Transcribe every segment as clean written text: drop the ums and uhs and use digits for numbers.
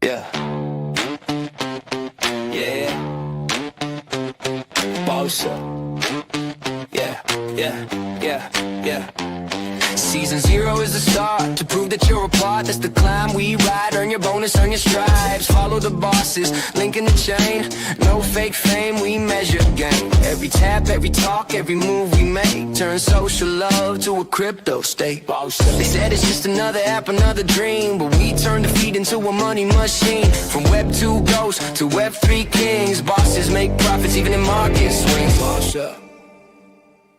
Yeah. Yeah. Bossa. Yeah. Season 0 is the start to prove that you're a part. That's the climb we ride. Earn your bonus, earn your stripes. Follow the bosses, link in the chain. No fake fame, we measure game. Every tap, every talk, every move we make. Turn social love to a crypto state. They said it's just another app, another dream, but we turn defeat into a money machine. From Web 2 ghosts to Web 3 kings. Bosses make profits even in market swings. Boss up.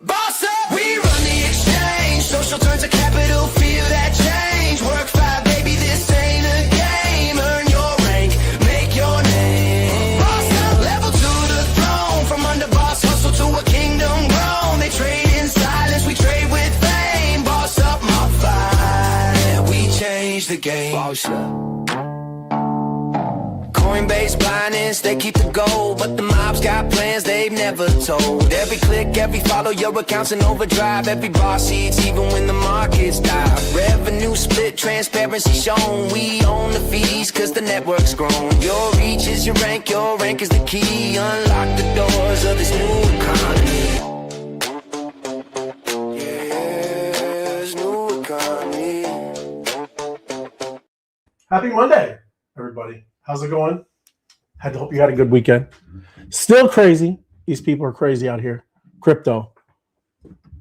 Boss up! We run the exchange. Social turns to capital, feel that change. Work 5, baby, this ain't a game. Earn your rank, make your name. Boss up! Level to the throne. From under boss hustle to a kingdom grown. They trade in silence, we trade with fame. Boss up, MOBFI. We change the game. Boss up. Coinbase blindness, they keep the gold, but the mob's got plans they've never told. Every click, every follow, your account's in overdrive. Every boss eats even when the markets dive. Revenue split, transparency shown. We own the fees cause the network's grown. Your reach is your rank is the key. Unlock the doors of this new economy. Yes, new economy. Happy Monday, everybody. How's it going? I hope you had a good weekend. Still crazy. These people are crazy out here. Crypto.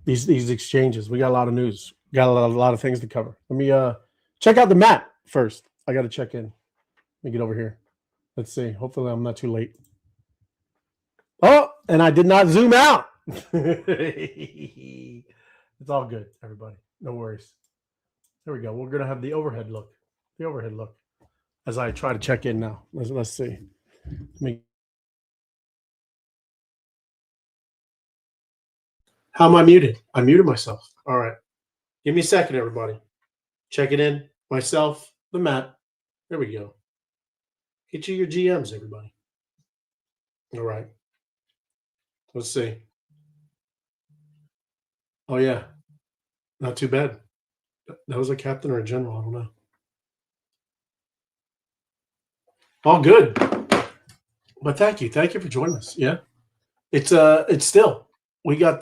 These exchanges. We got a lot of news. Got a lot of things to cover. Let me check out the map first. I got to check in. Let me get over here. Let's see. Hopefully I'm not too late. Oh, and I did not zoom out. It's all good, everybody. No worries. There we go. We're going to have the overhead look. The overhead look. As I try to check in now. Let's see. How am I muted? I muted myself. All right. Give me a second, everybody. Check it in. Myself, the map. There we go. Get you your GMs, everybody. All right. Let's see. Oh, yeah. Not too bad. That was a captain or a general. I don't know. All good. But thank you for joining us. Yeah, it's still we got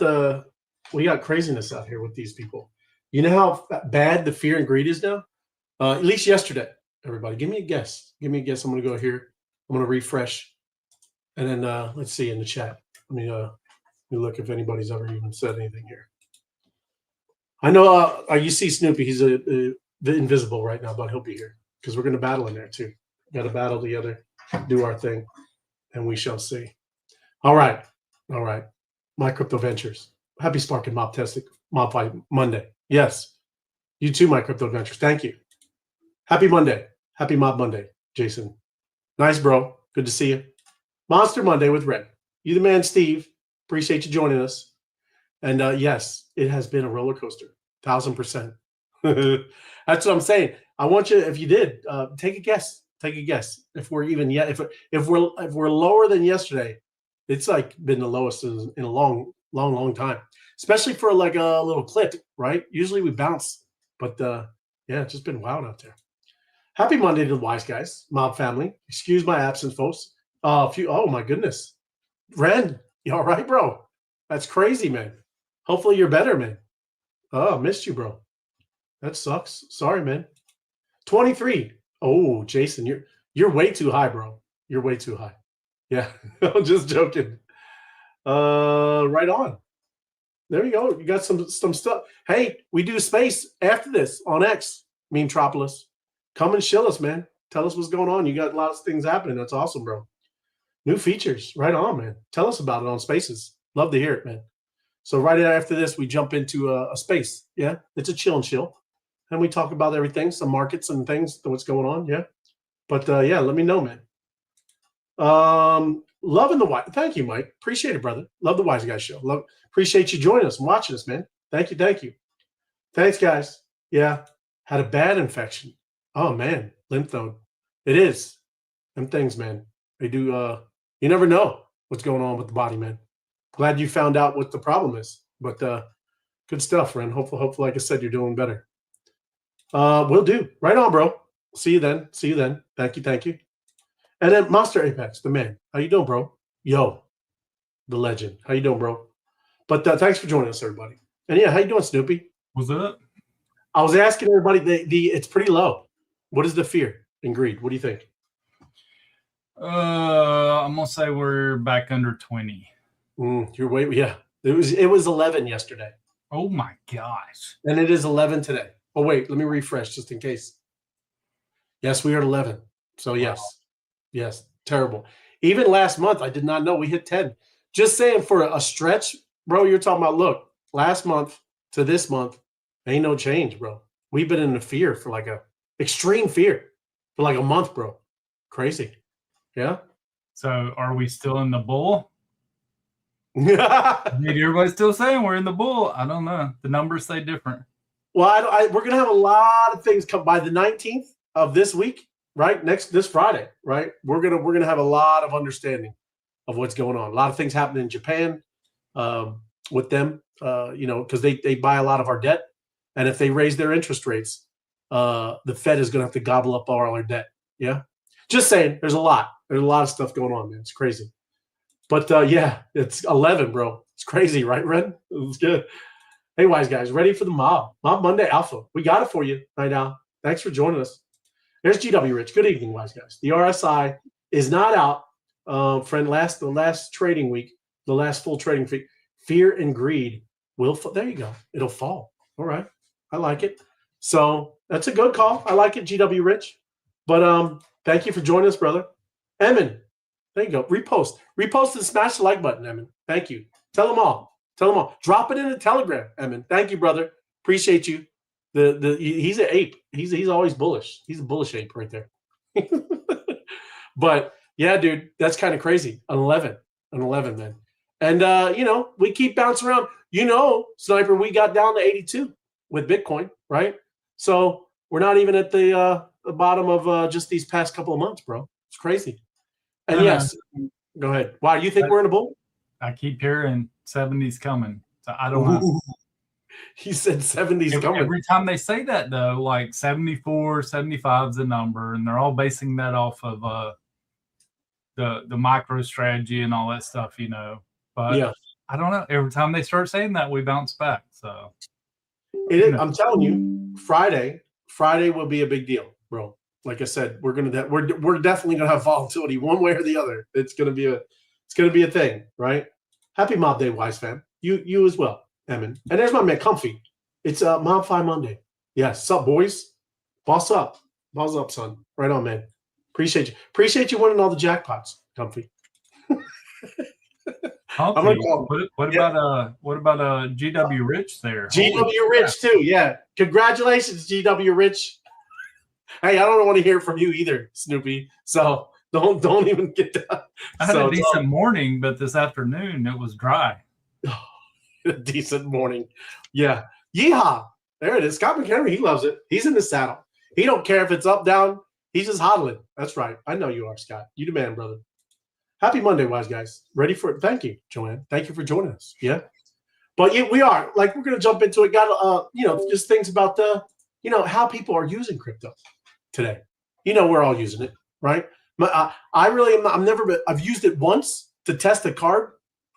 craziness out here with these people. You know how bad the fear and greed is now. At least yesterday, everybody. Give me a guess. I'm gonna go here. I'm gonna refresh, and then let's see in the chat. Let me look if anybody's ever even said anything here. I know you see Snoopy. He's the invisible right now, but he'll be here because we're gonna battle in there too. Got to battle together, do our thing, and we shall see. All right. My crypto ventures. Happy Spark and MOBFI Monday. Yes. You too, my crypto ventures. Thank you. Happy Monday. Happy Mob Monday, Jason. Nice, bro. Good to see you. Monster Monday with Red. You the man, Steve. Appreciate you joining us. And yes, it has been a roller coaster. 1000%. That's what I'm saying. I want you, if you did, take a guess. Take a guess. If we're even yet, if we're lower than yesterday, it's like been the lowest in a long time. Especially for like a little clip, right? Usually we bounce, but yeah, it's just been wild out there. Happy Monday to the wise guys, mob family. Excuse my absence, folks. Oh my goodness, Ren, you all right, bro? That's crazy, man. Hopefully you're better, man. Oh, missed you, bro. That sucks. Sorry, man. 23. Oh, Jason, you're way too high, bro. You're way too high. Yeah, I'm just joking. Right on. There you go. You got some stuff. Hey, we do space after this on X, Memetropolis. Come and chill us, man. Tell us what's going on. You got lots of things happening. That's awesome, bro. New features. Right on, man. Tell us about it on Spaces. Love to hear it, man. So right after this, we jump into a space. Yeah, it's a chill and chill. And we talk about everything, some markets and things, what's going on, yeah. But yeah, let me know, man. Loving the wise. Thank you, Mike. Appreciate it, brother. Love the Wise Guys show. Appreciate you joining us and watching us, man. Thank you. Thanks, guys. Yeah, had a bad infection. Oh man, lymph node. It is. Them things, man. They do. You never know what's going on with the body, man. Glad you found out what the problem is. But good stuff, Ren. Hopefully, like I said, you're doing better. Will do. Right on, bro. See you then. See you then. Thank you. Thank you. And then Monster Apex, the man. How you doing, bro? Yo, the legend. How you doing, bro? But thanks for joining us, everybody. And yeah, how you doing, Snoopy? What's up? I was asking everybody, it's pretty low. What is the fear and greed? What do you think? I'm gonna say we're back under 20. You're way, yeah. It was 11 yesterday. Oh my gosh. And it is 11 today. Oh wait, let me refresh just in case. Yes, we are at 11. So yes. Wow. Yes, terrible. Even last month, I did not know we hit 10. Just saying, for a stretch, bro, you're talking about, look, last month to this month, ain't no change, bro. We've been in the fear for like extreme fear for like a month, bro. Crazy. Yeah. So are we still in the bull? Maybe everybody's still saying we're in the bull. I don't know. The numbers say different. Well, we're going to have a lot of things come by the 19th of this week, right? This Friday, right? We're going to have a lot of understanding of what's going on. A lot of things happening in Japan with them, because they buy a lot of our debt. And if they raise their interest rates, the Fed is going to have to gobble up all our debt. Yeah. Just saying, there's a lot of stuff going on, man. It's crazy. But yeah, it's 11, bro. It's crazy, right, Ren? It's good. Hey, wise guys, ready for the Mob Monday Alpha? We got it for you right now. Thanks for joining us. There's GW Rich. Good evening, wise guys. The RSI is not out, friend. The last trading week, the last full trading week. Fear and greed will fall. There you go. It'll fall. All right, I like it. So that's a good call. I like it, GW Rich. But thank you for joining us, brother. Emin, there you go. Repost and smash the like button, Emin. Thank you. Tell them all. Drop it in the Telegram, Emin. Thank you, brother. Appreciate you. He's an ape. He's always bullish. He's a bullish ape right there. But yeah, dude, that's kind of crazy. An 11, man. And we keep bouncing around. Sniper, we got down to 82 with Bitcoin, right? So we're not even at the bottom of just these past couple of months, bro. It's crazy. And yes, go ahead. Why, you think we're in a bull? I keep hearing 70s coming. So I don't know. He said 70s coming. Every time they say that, though, like 74, 75 is the number, and they're all basing that off of the micro strategy and all that stuff, But yeah, I don't know. Every time they start saying that, we bounce back. So it is. I'm telling you, Friday will be a big deal, bro. Like I said, we're definitely gonna have volatility one way or the other. It's gonna be a thing, right? Happy Mob Day, wise fam. You as well, Emin. And there's my man, Comfy. It's MOBFI Monday. Yes, sup, boys? Boss up, son. Right on, man. Appreciate you winning all the jackpots, Comfy. What about GW Rich there? GW Rich too, yeah. Congratulations, GW Rich. Hey, I don't want to hear from you either, Snoopy. So don't even get that. I had a decent morning, but this afternoon it was dry. A decent morning. Yeah. Yeehaw. There it is. Scott McHenry, he loves it. He's in the saddle. He don't care if it's up, down. He's just hodling. That's right. I know you are, Scott. You the man, brother. Happy Monday, wise guys. Ready for it? Thank you, Joanne. Thank you for joining us. Yeah. But yeah, we are. Like, we're going to jump into it. Got, just things about how people are using crypto today. We're all using it, right? I've used it once to test a card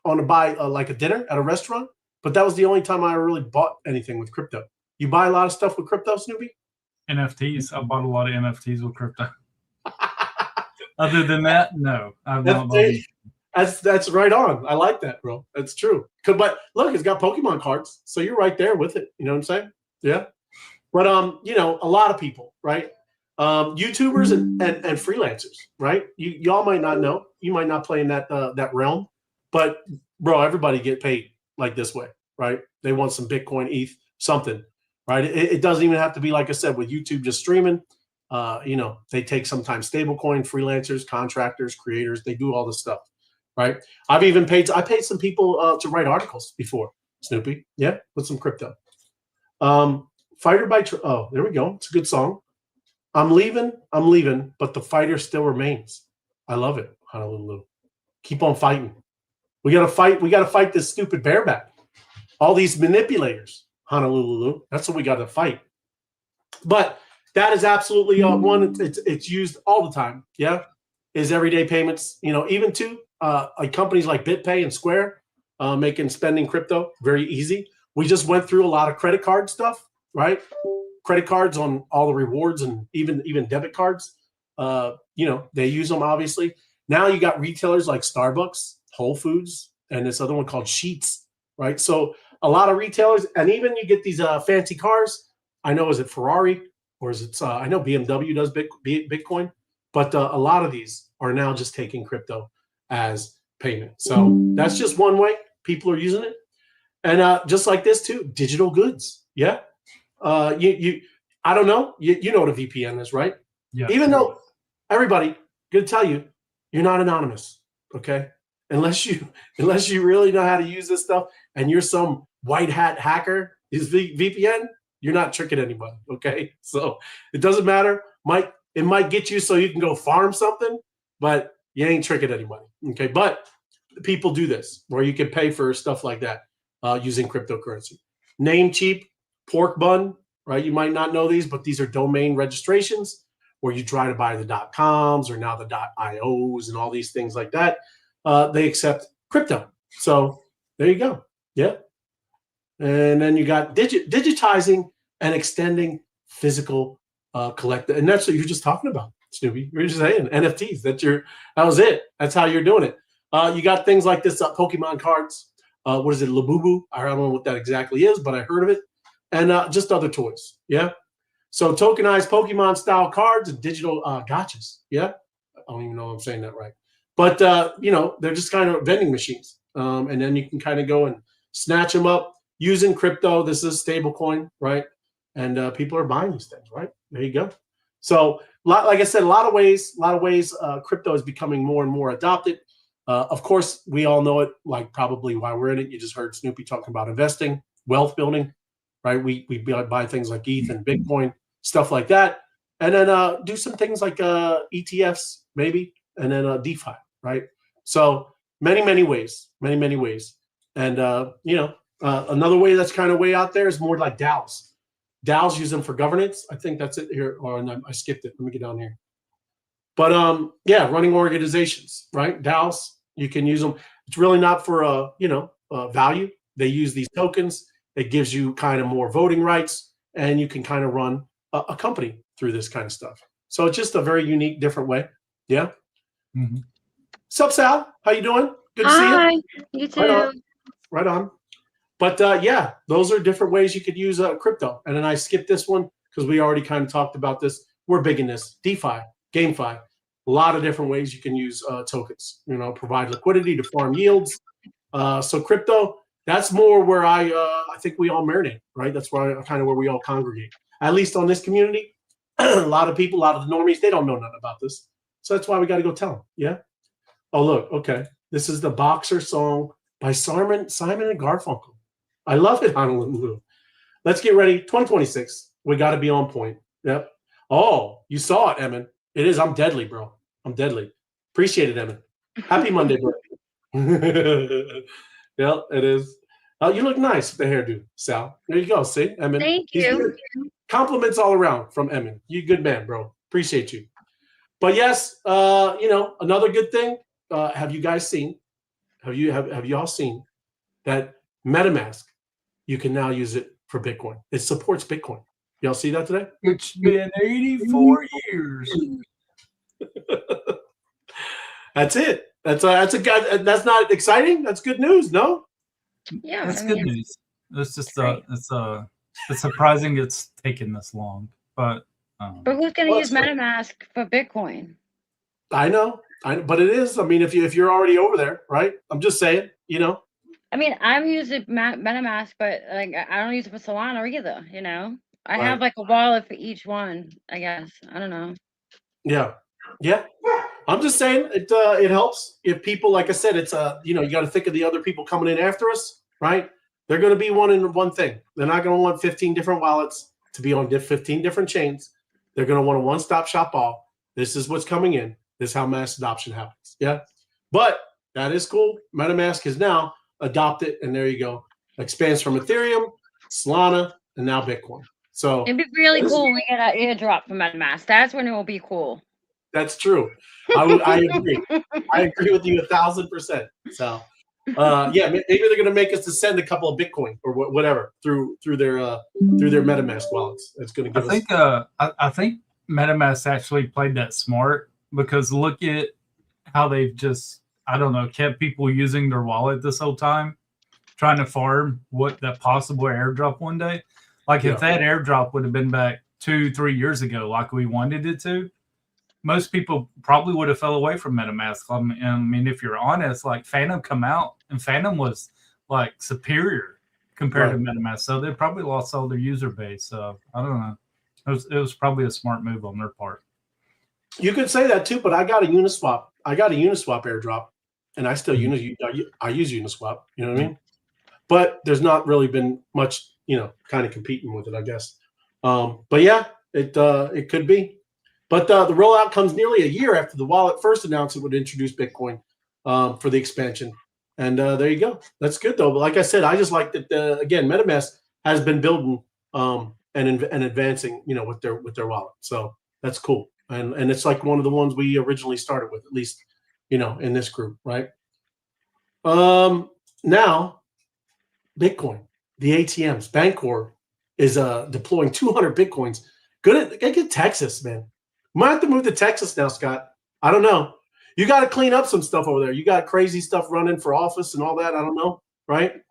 to buy like a dinner at a restaurant, but that was the only time I really bought anything with crypto. You buy a lot of stuff with crypto, Snoopy? NFTs. I bought a lot of NFTs with crypto. Other than that, no. That's right on. I like that, bro. That's true. But look, it's got Pokemon cards, so you're right there with it. You know what I'm saying? Yeah. But a lot of people, right? YouTubers and freelancers, right? Y'all might not know. You might not play in that realm, but bro, everybody get paid like this way, right? They want some Bitcoin, ETH, something, right? It doesn't even have to be, like I said, with YouTube just streaming. They take sometimes stablecoin, freelancers, contractors, creators. They do all this stuff, right? I paid some people to write articles before, Snoopy. Yeah, with some crypto. Fighter by there we go. It's a good song. I'm leaving, but the fighter still remains. I love it, Honolulu. Keep on fighting. We gotta fight this stupid bareback. All these manipulators, Honolulu. That's what we gotta fight. But That is absolutely one. It's used all the time. Yeah, is everyday payments. You know, even to like companies like BitPay and Square, making spending crypto very easy. We just went through a lot of credit card stuff, right? Credit cards on all the rewards and even debit cards. You know, they use them obviously. Now you got retailers like Starbucks, Whole Foods, and this other one called Sheets, right? So a lot of retailers, and even you get these fancy cars. I know, is it Ferrari or is it? I know BMW does Bitcoin, but a lot of these are now just taking crypto as payment. So that's just one way people are using it, and just like this too, digital goods. Yeah, I don't know. You know what a VPN is, right? Yeah. Even though everybody gonna tell you you're not anonymous, okay? Unless you really know how to use this stuff and you're some white hat hacker, is VPN, you're not tricking anybody, okay? So it doesn't matter. It might get you so you can go farm something, but you ain't tricking anybody, okay? But people do this where you can pay for stuff like that using cryptocurrency. Namecheap, pork bun, right? You might not know these, but these are domain registrations where you try to buy the .coms or now the .ios and all these things like that. They accept crypto. So there you go. Yeah. And then you got digitizing and extending physical collective. And that's what you're just talking about, Snoopy. You're just saying NFTs. That was it. That's how you're doing it. You got things like this Pokemon cards. What is it? Labubu. I don't know what that exactly is, but I heard of it. And just other toys. Yeah. So tokenized Pokemon style cards and digital gotchas. Yeah. I don't even know if I'm saying that right. But, you know, they're just kind of vending machines. And then you can kind of go and snatch them up using crypto. This is a stable coin, right? And people are buying these things, right? There you go. So, like I said, a lot of ways, crypto is becoming more and more adopted. Of course, we all know it, like probably why we're in it. You just heard Snoopy talking about investing, wealth building, right? We buy things like ETH and Bitcoin, stuff like that. And then do some things like ETFs, maybe, and then DeFi, right? So many ways. And, you know, another way that's kind of way out there is more like DAOs. DAOs use them for governance. I think that's it here. I skipped it. Let me get down here. But yeah, running organizations, right? DAOs, you can use them. It's really not for, you know, value. They use these tokens. It gives you kind of more voting rights, and you can kind of run a company through this kind of stuff. So it's just a very unique, different way. Yeah. Mm-hmm. Sup, Sal? How you doing? Good to see you. Hi, you too. Right on. But yeah, those are different ways you could use crypto. And then I skipped this one because we already kind of talked about this. We're big in this. DeFi, GameFi, a lot of different ways you can use tokens. You know, provide liquidity to farm yields. So crypto, that's more where I think we all marinate, right? That's where where we all congregate. At least on this community, a lot of people, a lot of the normies, they don't know nothing about this. So that's why we got to go tell them. Yeah. Oh, look. Okay. This is the Boxer song by Simon and Garfunkel. I love it, Honolulu. Let's get ready. 2026. We got to be on point. Yep. Oh, you saw it, Emin. It is. I'm deadly, bro. I'm deadly. Appreciate it, Emin. Happy Monday, bro. Yeah, it is. You look nice with the hairdo, Sal. There you go. See, Emin. Thank you. Compliments all around from Emin. You good man, bro. Appreciate you. But yes, you know, another good thing. Have you guys seen? Have you all seen that MetaMask? You can now use it for Bitcoin. It supports Bitcoin. Y'all see that today? It's been 84 years. That's it. That's that's not exciting. That's good news. No. Yeah, That's good news. It's just it's surprising it's taken this long, but who's going to use MetaMask for Bitcoin? I know, but it is. I mean, if you're already over there, right? I'm just saying, you know. I mean, I'm using MetaMask, but like I don't use it for Solana either. You know, I have like a wallet for each one. I guess I don't know. Yeah. I'm just saying it helps if people, like I said, it's you know, you got to think of the other people coming in after us, right? They're going to be one thing. They're not going to want 15 different wallets to be on 15 different chains. They're going to want a one-stop shop all. This is what's coming in. This is how mass adoption happens. Yeah. But that is cool. MetaMask is now adopted, and there you go. Expands from Ethereum, Solana, and now Bitcoin. So it'd be really cool when we get an airdrop from MetaMask. That's when it will be cool. That's true. I agree. I agree with you 1,000%. So, yeah, maybe they're going to make us to send a couple of Bitcoin or whatever through their MetaMask wallets. It's going to give us. I think MetaMask actually played that smart, because look at how they've just, I don't know, kept people using their wallet this whole time, trying to farm what that possible airdrop one day. Like if that airdrop would have been back 2-3 years ago, like we wanted it to, most people probably would have fell away from MetaMask. I mean, if you're honest, like Phantom come out, and Phantom was like superior compared to MetaMask, so they probably lost all their user base. So I don't know. It was probably a smart move on their part. You could say that too, but I got a Uniswap. I got a Uniswap airdrop, and I still I use Uniswap. You know what I mean? But there's not really been much, kind of competing with it, I guess. But yeah, it could be. But the rollout comes nearly a year after the wallet first announced it would introduce Bitcoin for the expansion. And there you go. That's good, though. But like I said, I just like that, again, MetaMask has been building and advancing, with their wallet. So that's cool. And it's like one of the ones we originally started with, at least, in this group, right? Now, Bitcoin, the ATMs, Bancor is deploying 200 Bitcoins. Get Texas, man. Might have to move to Texas now, Scott. I don't know. You got to clean up some stuff over there. You got crazy stuff running for office and all that. I don't know, right?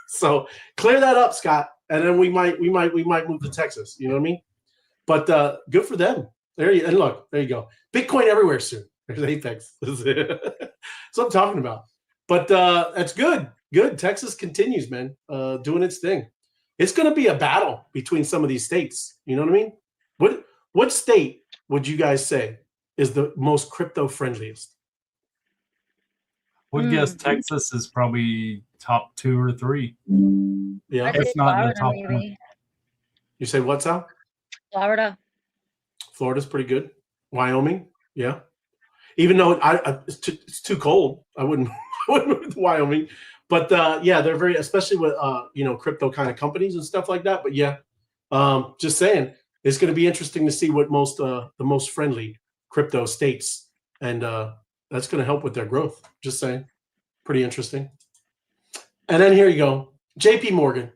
So clear that up, Scott, and then we might move to Texas. You know what I mean? But good for them. There you go. Bitcoin everywhere soon. There's Apex. That's what I'm talking about. But that's good. Good. Texas continues, man, doing its thing. It's going to be a battle between some of these states. You know what I mean? What state would you guys say is the most crypto friendliest? Would guess Texas is probably top 2 or 3. Yeah, if not Florida, the top maybe. 1. You say what's out? Florida. Florida's pretty good. Wyoming, yeah. Even though it's too cold, I wouldn't move to Wyoming. But yeah, they're very, especially with crypto kind of companies and stuff like that. But yeah, just saying, it's going to be interesting to see what the most friendly crypto states, and that's going to help with their growth. Just saying, pretty interesting. And then here you go, J.P. Morgan,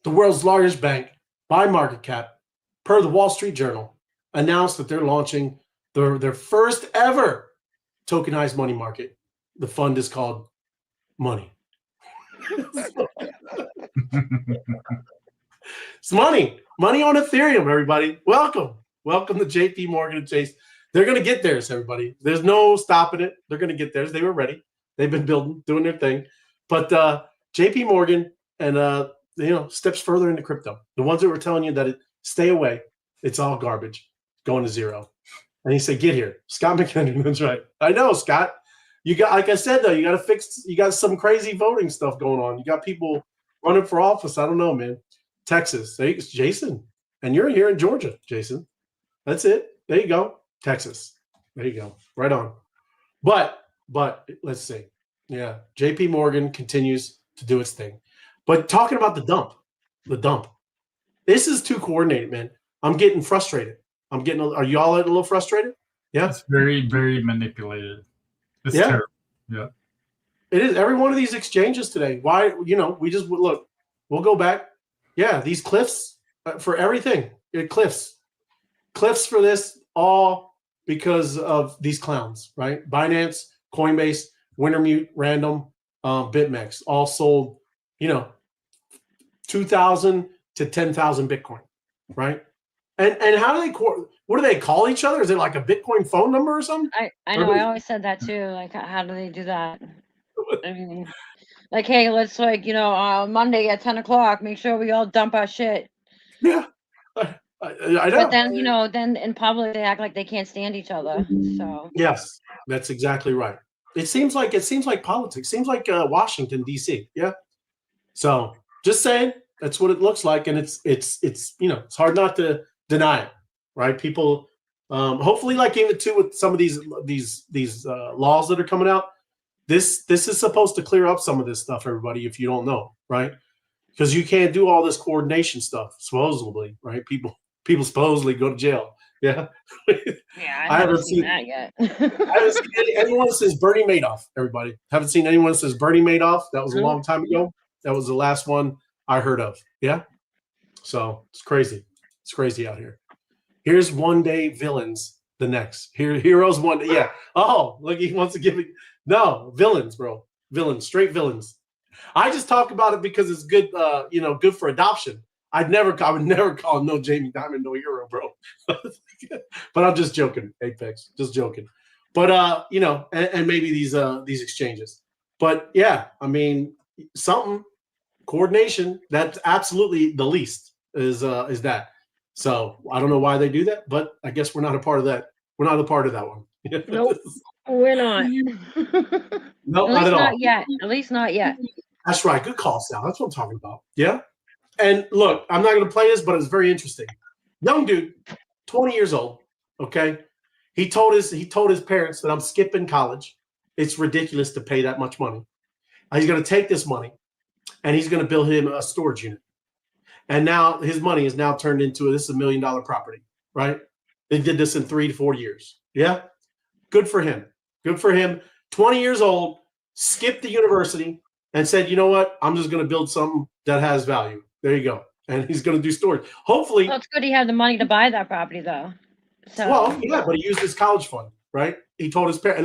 the world's largest bank by market cap, per the Wall Street Journal, announced that they're launching their first ever tokenized money market. The fund is called Money. It's money on Ethereum, everybody. Welcome to JP Morgan and Chase. They're going to get theirs, everybody. There's no stopping it. They're going to get theirs. They were ready. They've been doing their thing. But JP Morgan and steps further into crypto. The ones that were telling you that stay away. It's all garbage. Going to zero. And he said, get here. Scott McHenry, that's right. I know, Scott. You got, like I said, though, you got some crazy voting stuff going on. You got people running for office. I don't know, man. Texas. It's Jason. And you're here in Georgia, Jason. That's it. There you go. Texas. There you go. Right on. But let's see. Yeah. JP Morgan continues to do its thing. But talking about the dump. This is too coordinated, man. I'm getting frustrated. Are you all a little frustrated? Yeah. It's very, very manipulated. It's terrible. Yeah. It is. Every one of these exchanges today. Why, we just look, we'll go back. Yeah. These cliffs for everything. Cliffs for this, all because of these clowns, right? Binance, Coinbase, Wintermute, Random, BitMEX, all sold, 2,000 to 10,000 Bitcoin, right? And how what do they call each other? Is it like a Bitcoin phone number or something? I know. I always said that too. Like, how do they do that? I mean, like, hey, let's Monday at 10 o'clock, make sure we all dump our shit. Yeah, I know. But then, then in public they act like they can't stand each other. So yes, that's exactly right. It seems like politics. Seems like Washington D.C. Yeah. So just saying, that's what it looks like, and it's hard not to deny it, right? People, hopefully, like even too with some of these laws that are coming out, this is supposed to clear up some of this stuff, everybody. If you don't know, right? because you can't do all this coordination stuff supposedly, right? People supposedly go to jail. Yeah. Yeah, I haven't seen that yet. I haven't seen anyone that says Bernie Madoff. Everybody, haven't seen anyone that says Bernie Madoff. That was a long time ago. That was the last one I heard of. Yeah. So it's crazy. It's crazy out here. Here's one day villains. The next heroes one. Yeah. Oh, look, he wants to give me villains, bro. Villains, straight villains. I just talk about it because it's good. Good for adoption. I would never call no Jamie Dimon no hero, bro. But I'm just joking, Apex. Just joking. But and maybe these exchanges. But yeah, I mean, something coordination. That's absolutely the least is that. So I don't know why they do that, but I guess we're not a part of that. We're not a part of that one. Nope, we're not. No, not at all. Not yet. At least not yet. That's right. Good call, Sal. That's what I'm talking about. Yeah. And look, I'm not going to play this, but it's very interesting. Young dude, 20 years old. Okay. He told his parents that I'm skipping college. It's ridiculous to pay that much money. He's going to take this money and he's going to build him a storage unit. And now his money is now turned into this is $1 million property, right? They did this in 3 to 4 years. Yeah. Good for him. Good for him. 20 years old, skipped the university and said, you know what? I'm just going to build something that has value. There you go. And he's going to do storage. Hopefully. Well, it's good he had the money to buy that property, though. So. Well, yeah, but he used his college fund, right? He told his parents,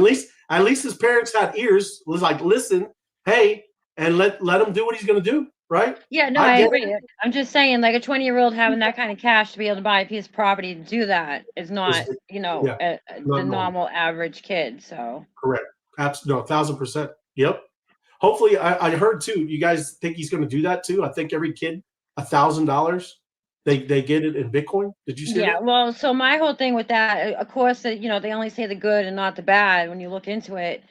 at least his parents had ears. Was like, listen, hey, and let him do what he's going to do, right? Yeah, no, I agree. I'm just saying, like a 20-year-old having that kind of cash to be able to buy a piece of property to do that is not, the normal average kid. So correct. Absolutely, no, 1,000%. Yep. Hopefully, I heard too. You guys think he's going to do that too? I think every kid $1,000. They get it in Bitcoin. Did you see that? Yeah. Well, so my whole thing with that, of course, that they only say the good and not the bad. When you look into it,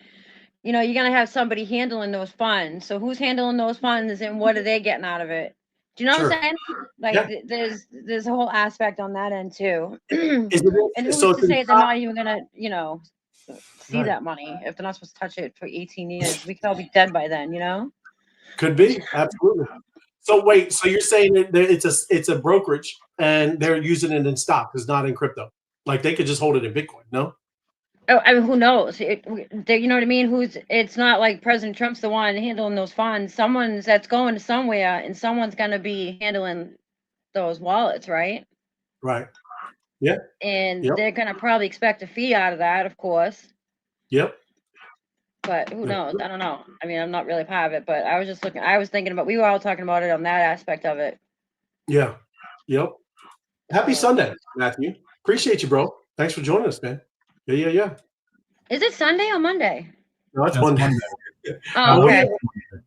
you're gonna have somebody handling those funds. So who's handling those funds and what are they getting out of it? Do you know what I'm saying? Like, there's a whole aspect on that end too. And who's to say they're not even gonna, see that money if they're not supposed to touch it for 18 years? We could all be dead by then, Could be, absolutely. So wait, so you're saying that it's a brokerage and they're using it in stock, it's not in crypto? Like they could just hold it in Bitcoin, no? Oh, I mean, who knows? You know what I mean? It's not like President Trump's the one handling those funds. Someone's that's going to somewhere, and someone's going to be handling those wallets, right? Right. Yeah. And they're going to probably expect a fee out of that, of course. Yep. But who knows? I don't know. I mean, I'm not really part of it, but I was thinking about, we were all talking about it on that aspect of it. Yeah. Yep. Happy Sunday, Matthew. Appreciate you, bro. Thanks for joining us, man. Yeah. Is it Sunday or Monday? No, it's Monday. Oh, okay.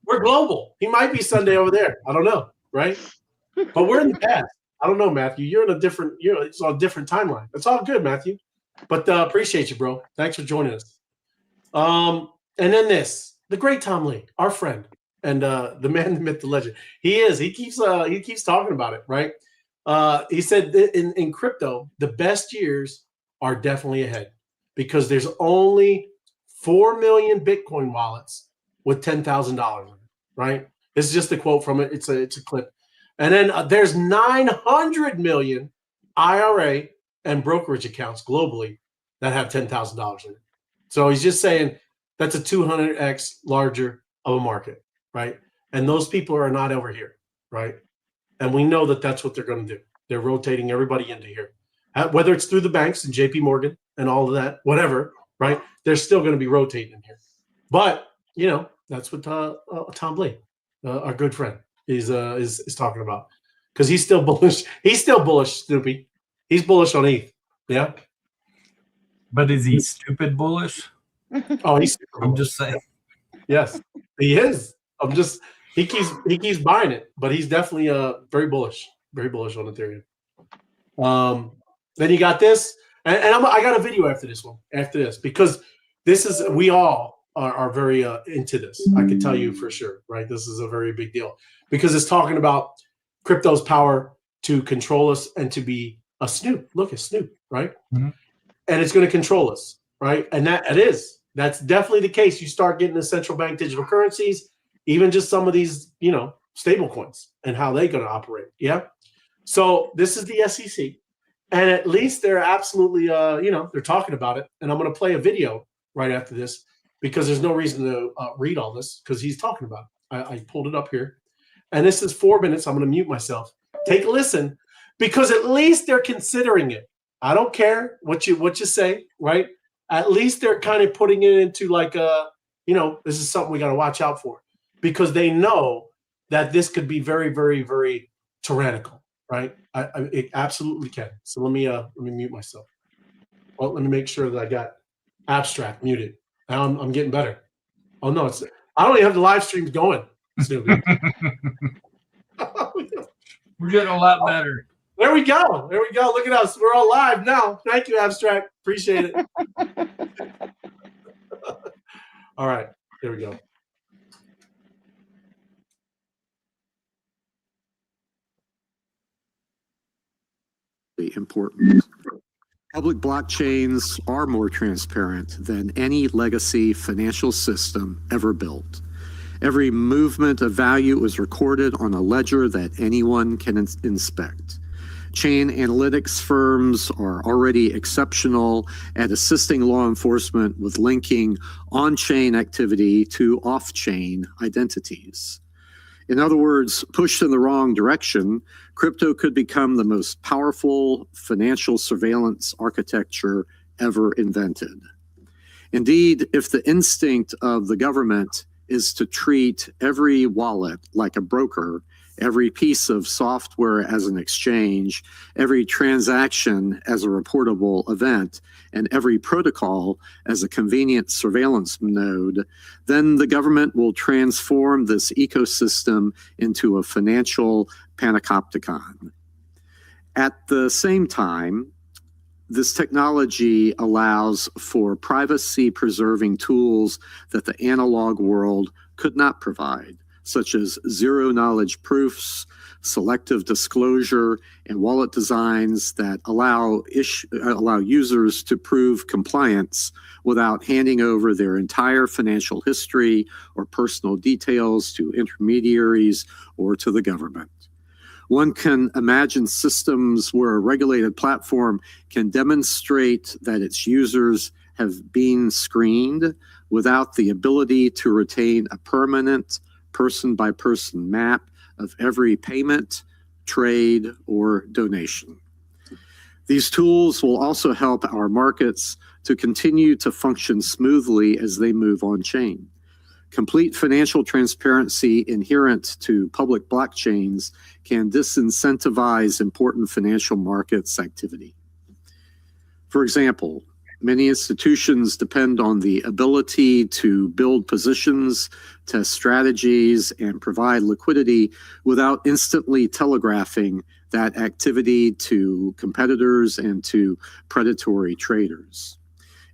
We're global. He might be Sunday over there. I don't know, right? But we're in the past. I don't know, Matthew. You're in a different, it's on a different timeline. It's all good, Matthew. But appreciate you, bro. Thanks for joining us. And then the great Tom Lee, our friend, and the man, the myth, the legend. He keeps talking about it, right? He said that in crypto, the best years are definitely ahead because there's only 4 million Bitcoin wallets with $10,000, right? This is just a quote from it. It's a clip. And then there's 900 million IRA and brokerage accounts globally that have $10,000 in it. So he's just saying that's a 200x larger of a market, right? And those people are not over here, right? And we know that that's what they're going to do. They're rotating everybody into here. Whether it's through the banks and JP Morgan and all of that, whatever, right? They're still going to be rotating in here. But, that's what Tom Lee, our good friend, is talking about. Because he's still bullish. He's still bullish, Snoopy. He's bullish on ETH. Yeah. But is he stupid bullish? Oh, he's super bullish. I'm just saying. Yes, he is. He keeps buying it, but he's definitely very bullish on Ethereum. Then you got this, and I got a video after this because we all are very into this. I can tell you for sure, right? This is a very big deal because it's talking about crypto's power to control us and to be a snoop. Look at Snoop, right? Mm-hmm. And it's going to control us, right? And that's definitely the case. You start getting the central bank digital currencies, even just some of these, stable coins and how they're going to operate. Yeah. So this is the SEC, and at least they're absolutely, you know, they're talking about it. And I'm going to play a video right after this because there's no reason to read all this because he's talking about it. I pulled it up here, and this is 4 minutes. I'm going to mute myself. Take a listen because at least they're considering it. I don't care what you say, right? At least they're kind of putting it into like you know, this is something we got to watch out for because they know that this could be very, very, very tyrannical, right? It absolutely can. So let me mute myself. Well, let me make sure that I got abstract muted. Now I'm getting better. Oh no, I don't even have the live streams going. We're getting a lot better. There we go. There we go. Look at us. We're all live now. Thank you, Abstract. Appreciate it. All right. Here we go. Important. Public blockchains are more transparent than any legacy financial system ever built. Every movement of value is recorded on a ledger that anyone can inspect. Chain analytics firms are already exceptional at assisting law enforcement with linking on-chain activity to off-chain identities. In other words, pushed in the wrong direction, crypto could become the most powerful financial surveillance architecture ever invented. Indeed, if the instinct of the government is to treat every wallet like a broker, every piece of software as an exchange, every transaction as a reportable event, and every protocol as a convenient surveillance node, then the government will transform this ecosystem into a financial panopticon. At the same time, this technology allows for privacy-preserving tools that the analog world could not provide, such as zero-knowledge proofs, selective disclosure, and wallet designs that allow users to prove compliance without handing over their entire financial history or personal details to intermediaries or to the government. One can imagine systems where a regulated platform can demonstrate that its users have been screened without the ability to retain a permanent person-by-person map of every payment, trade, or donation. These tools will also help our markets to continue to function smoothly as they move on-chain. Complete financial transparency inherent to public blockchains can disincentivize important financial markets activity. For example, many institutions depend on the ability to build positions, test strategies, and provide liquidity without instantly telegraphing that activity to competitors and to predatory traders.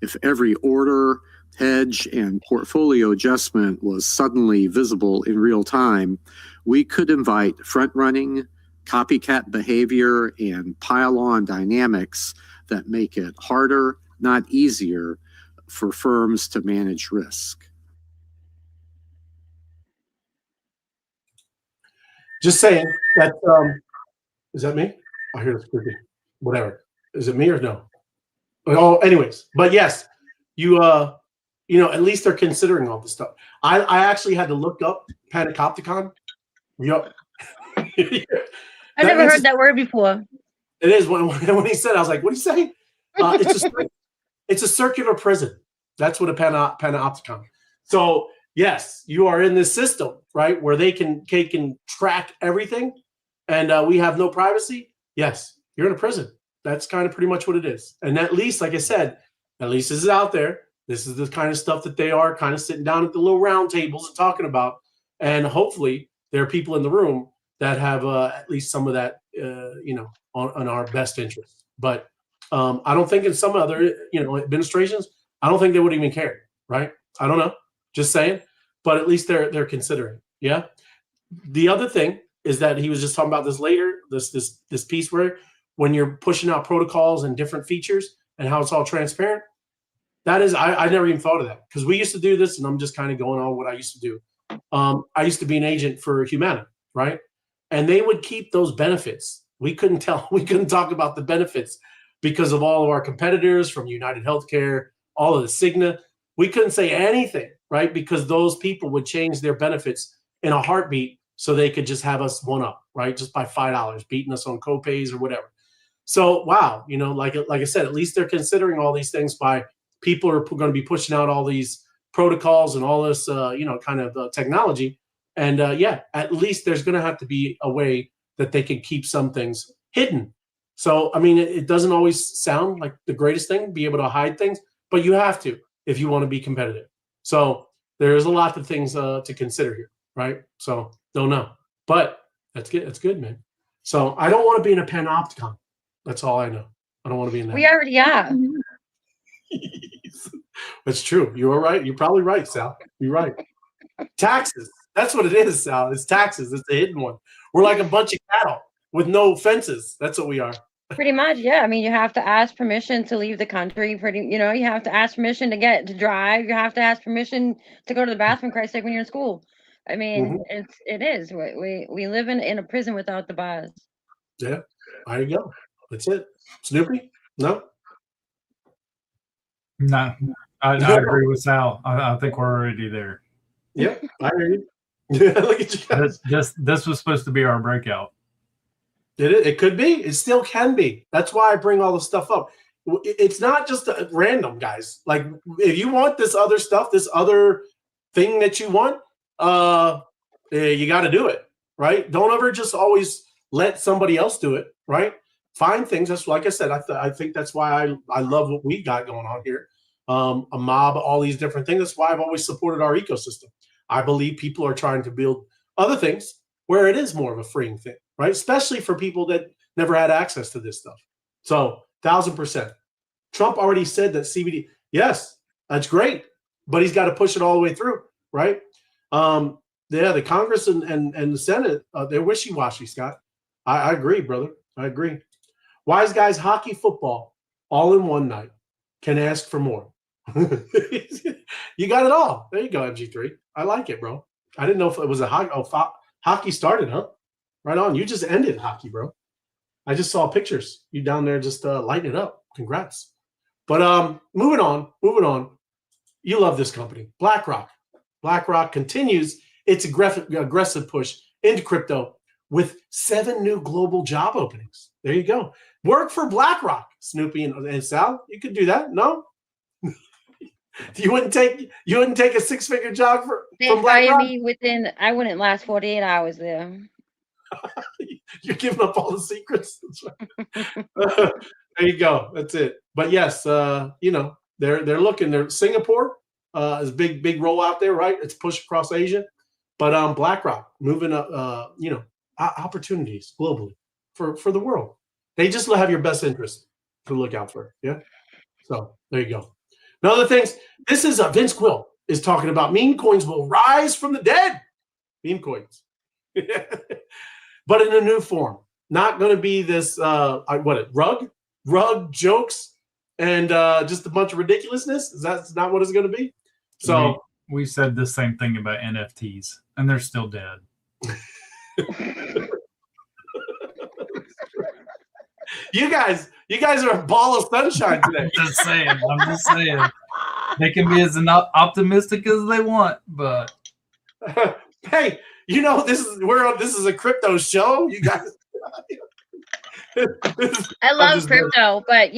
If every order, hedge, and portfolio adjustment was suddenly visible in real time, we could invite front-running, copycat behavior, and pile-on dynamics that make it harder, not easier, for firms to manage risk. Just saying that, is that me? I hear it's creepy. Whatever. Is it me or no? Oh, anyways, but yes, you know, at least they're considering all this stuff. I actually had to look up Panopticon. Yep. I've never heard that word before. It is when he said, I was like, what did he say? It's a circular prison. That's what a Panopticon. So yes, you are in this system, right, where they can track everything, and we have no privacy. Yes, you're in a prison. That's kind of pretty much what it is. And at least, like I said, at least this is out there. This is the kind of stuff that they are kind of sitting down at the little round tables and talking about. And hopefully there are people in the room that have at least some of that, you know, on our best interest. But I don't think in some other, you know, administrations, I don't think they would even care, right? I don't know, just saying. But at least they're considering, yeah. The other thing is that he was just talking about this later, this piece where when you're pushing out protocols and different features and how it's all transparent. That is, I never even thought of that because we used to do this, and I'm just kind of going on what I used to do. I used to be an agent for Humana, right? And they would keep those benefits. We couldn't talk about the benefits because of all of our competitors from United Healthcare, all of the Cigna. We couldn't say anything, right? Because those people would change their benefits in a heartbeat so they could just have us one up, right? Just by $5, beating us on copays or whatever. So, wow, like I said, at least they're considering all these things by people are going to be pushing out all these protocols and all this, kind of technology. And yeah, at least there's going to have to be a way that they can keep some things hidden. So, I mean, it doesn't always sound like the greatest thing, be able to hide things, but you have to if you want to be competitive. So there's a lot of things to consider here, right? So don't know, but that's good. That's good, man. So I don't want to be in a panopticon. That's all I know. I don't want to be in that. We already are. That's true. You are right. You're probably right, Sal. You're right. Taxes. That's what it is, Sal. It's taxes. It's the hidden one. We're like a bunch of cattle with no fences. That's what we are. Pretty much, yeah. I mean, you have to ask permission to leave the country. You have to ask permission to drive. You have to ask permission to go to the bathroom, Christ's sake, when you're in school. I mean, it is. We live in a prison without the bars. Yeah, there you go. That's it. Snoopy? No? No, I agree with Sal. I think we're already there. Yep, I hear you. Look at you guys. This was supposed to be our breakout. Did it? It could be. It still can be. That's why I bring all this stuff up. It's not just random, guys. Like, if you want this other stuff, this other thing that you want, you got to do it, right? Don't ever just always let somebody else do it, right? Find things. That's like I said. I think that's why I love what we got going on here. A mob, all these different things. That's why I've always supported our ecosystem. I believe people are trying to build other things where it is more of a freeing thing, right? Especially for people that never had access to this stuff. So 1000%. Trump already said that CBD, yes, that's great, but he's got to push it all the way through, right? The Congress and the Senate, they're wishy-washy, Scott. I agree, brother. I agree. Wise guys, hockey, football, all in one night. Can ask for more. You got it all. There you go, MG3. I like it, bro. I didn't know if it was a hockey. Oh, hockey started, huh? Right on. You just ended hockey, bro. I just saw pictures. You down there just lighting it up. Congrats. But moving on. You love this company, BlackRock. BlackRock continues its aggressive push into crypto with 7 new global job openings. There you go. Work for BlackRock, Snoopy and Sal. You could do that. No? You wouldn't take a 6-figure job from BlackRock? I wouldn't last 48 hours there. You're giving up all the secrets. There you go. That's it. But yes, they're looking. Singapore is a big rollout there, right? It's push across Asia. But BlackRock moving up, opportunities globally for the world. They just have your best interest to look out for. Yeah. So there you go. Another things. This is Vince Quill is talking about meme coins will rise from the dead. Meme coins. But in a new form. Not going to be this rug jokes and just a bunch of ridiculousness. That's not what it's going to be. So we said the same thing about NFTs, and they're still dead. You guys are a ball of sunshine today. I'm just saying. They can be as optimistic as they want, but hey, this is a crypto show. You guys. I love crypto, but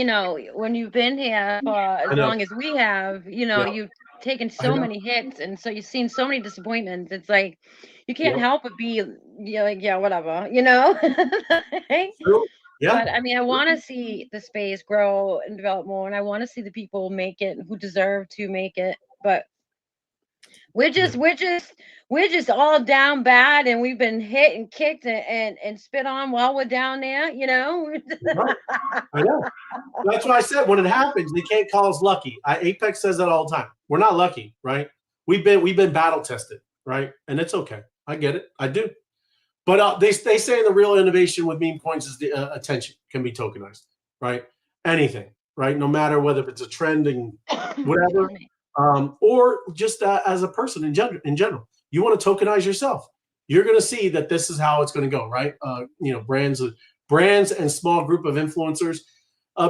when you've been here for as long as we have, you've taken so many hits, and so you've seen so many disappointments. It's like you can't help but be like, yeah, whatever, True. Yeah. But I mean, I want to see the space grow and develop more, and I want to see the people make it who deserve to make it. But we're just all down bad, and we've been hit and kicked and spit on while we're down there. I know. That's why I said when it happens, they can't call us lucky. Apex says that all the time. We're not lucky, right? We've been battle tested, right? And it's okay. I get it. I do. But they say the real innovation with meme coins is the attention can be tokenized, right? Anything, right? No matter whether it's a trend and whatever, or just as a person in general. You want to tokenize yourself. you're going to see that this is how it's going to go, right? Brands and small group of influencers,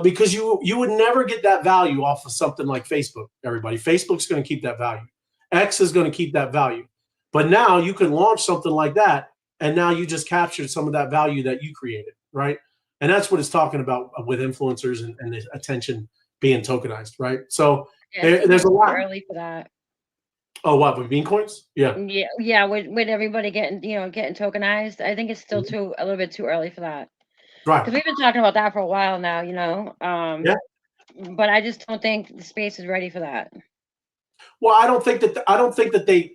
because you would never get that value off of something like Facebook. Everybody, Facebook's going to keep that value. X is going to keep that value. But now you can launch something like that, and now you just captured some of that value that you created, right? And that's what it's talking about with influencers and the attention being tokenized, right? So there's a lot. Early for that. Oh, what, with bean coins? Yeah. Yeah. With everybody getting tokenized, I think it's still a little bit too early for that. Right. Because we've been talking about that for a while now, Yeah. But I just don't think the space is ready for that. Well, I don't think that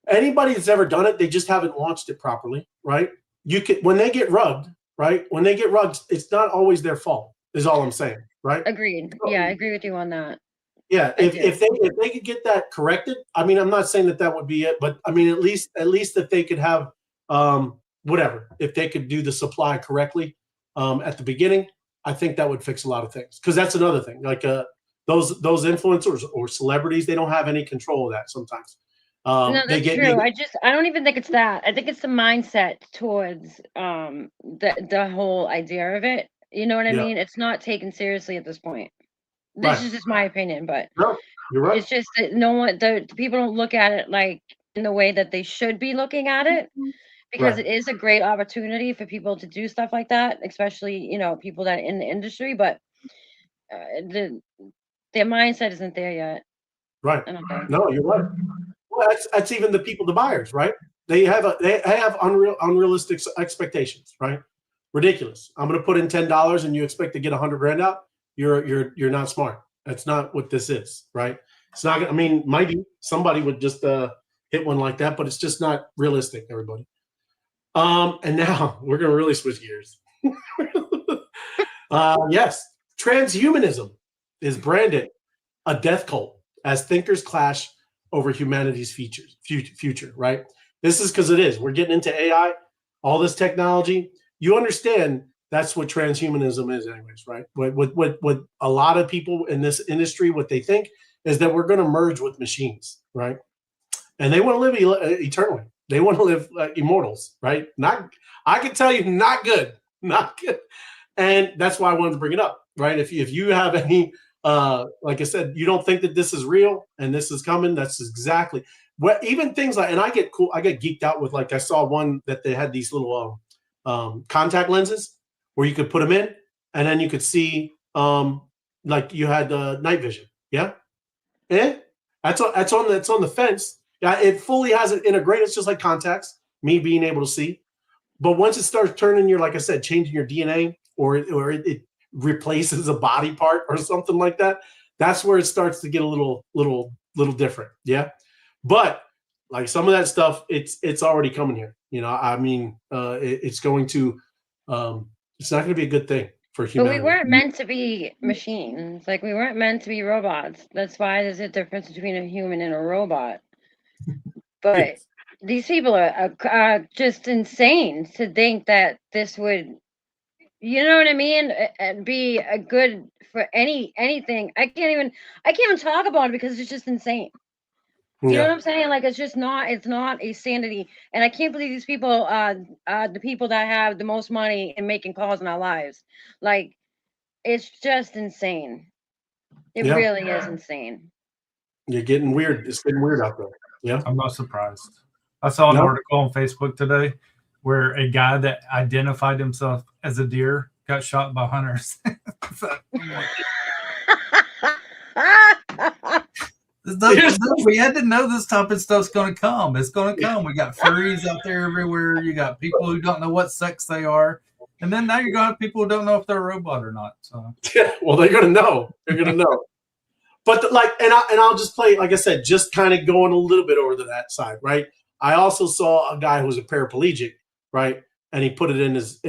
anybody that's ever done it, they just haven't launched it properly, right? When they get rugged, right? When they get rugged, it's not always their fault, is all I'm saying, right? Agreed. Yeah, I agree with you on that. Yeah, if they could get that corrected, I mean, I'm not saying that would be it, but I mean, at least that they could have whatever. If they could do the supply correctly at the beginning, I think that would fix a lot of things. Because that's another thing. Like those influencers or celebrities, they don't have any control of that sometimes. No, that's true. I don't even think it's that. I think it's the mindset towards the whole idea of it. You know what I mean? It's not taken seriously at this point. This is just my opinion, but no, you're right. It's just that the people don't look at it like in the way that they should be looking at it, because it is a great opportunity for people to do stuff like that, especially people that are in the industry. But their mindset isn't there yet. Right. No, you're right. Well, that's even the people, the buyers, right? They have unrealistic expectations, right? Ridiculous. I'm going to put in $10 and you expect to get $100 grand out. You're not smart. That's not what this is, right? It's not. I mean, maybe somebody would just hit one like that, but it's just not realistic, everybody. And now we're going to really switch gears. Yes, transhumanism is branded a death cult as thinkers clash over humanity's future, right? This is because it is. We're getting into AI, all this technology. You understand that's what transhumanism is anyways, right? What a lot of people in this industry, what they think is that we're going to merge with machines, right? And they want to live eternally. They want to live like immortals, right? I can tell you, not good. And that's why I wanted to bring it up, right? If you have any, like I said, you don't think that this is real and this is coming, that's exactly what, even things like, and I get geeked out with, like, I saw one that they had these little contact lenses where you could put them in and then you could see, like you had night vision. Yeah. That's on the fence. Yeah. It fully has it integrated. It's just like contacts, me being able to see. But once it starts turning your, like I said, changing your DNA, or it replaces a body part or something like that, that's where it starts to get a little different. Yeah. But like some of that stuff, it's already coming here. I mean, it's going to, it's not going to be a good thing for humanity. But we weren't meant to be machines. Like, we weren't meant to be robots. That's why there's a difference between a human and a robot. But yes. These people are just insane to think that this would, you know what I mean, be a good for anything. I can't even talk about it because it's just insane. You know what I'm saying? Like, it's not a sanity. And I can't believe these people are the people that have the most money in making calls in our lives. Like, it's just insane. It really is insane. You're getting weird. It's getting weird out there. Yeah. I'm not surprised. I saw an article on Facebook today where a guy that identified himself as a deer got shot by hunters. We had to know this type of stuff's going to come. It's going to come. We got furries out there everywhere. You got people who don't know what sex they are. And then now you're going to have people who don't know if they're a robot or not. So yeah, well, they're going to know. They're going to know. But I'll just play, like I said, just kind of going a little bit over to that side, right? I also saw a guy who was a paraplegic, right? And he put it in his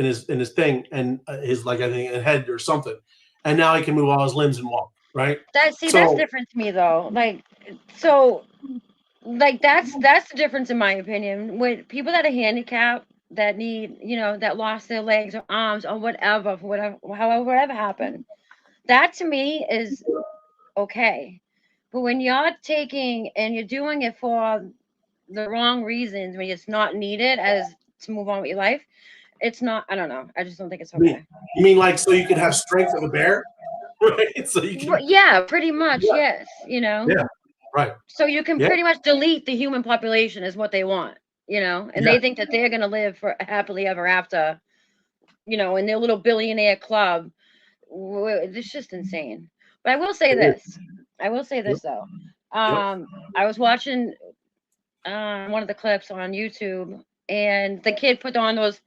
thing and his, like, I think a head or something. And now he can move all his limbs and walk, right? That's different to me though. Like, so, like, that's the difference in my opinion. With people that are handicapped, that need, that lost their legs or arms or whatever, whatever happened, that to me is okay. But when you're taking and you're doing it for the wrong reasons when it's not needed as to move on with your life, it's not. I don't know. I just don't think it's okay. You mean like so you could have strength of a bear, right? So you can. Yeah, pretty much. Yeah. Yes, Yeah. Right. So you can Yeah. pretty much delete the human population is what they want, and they think that they're gonna live for happily ever after, in their little billionaire club. It's just insane. But I will say this. I will say this though. I was watching one of the clips on YouTube, and the kid put on those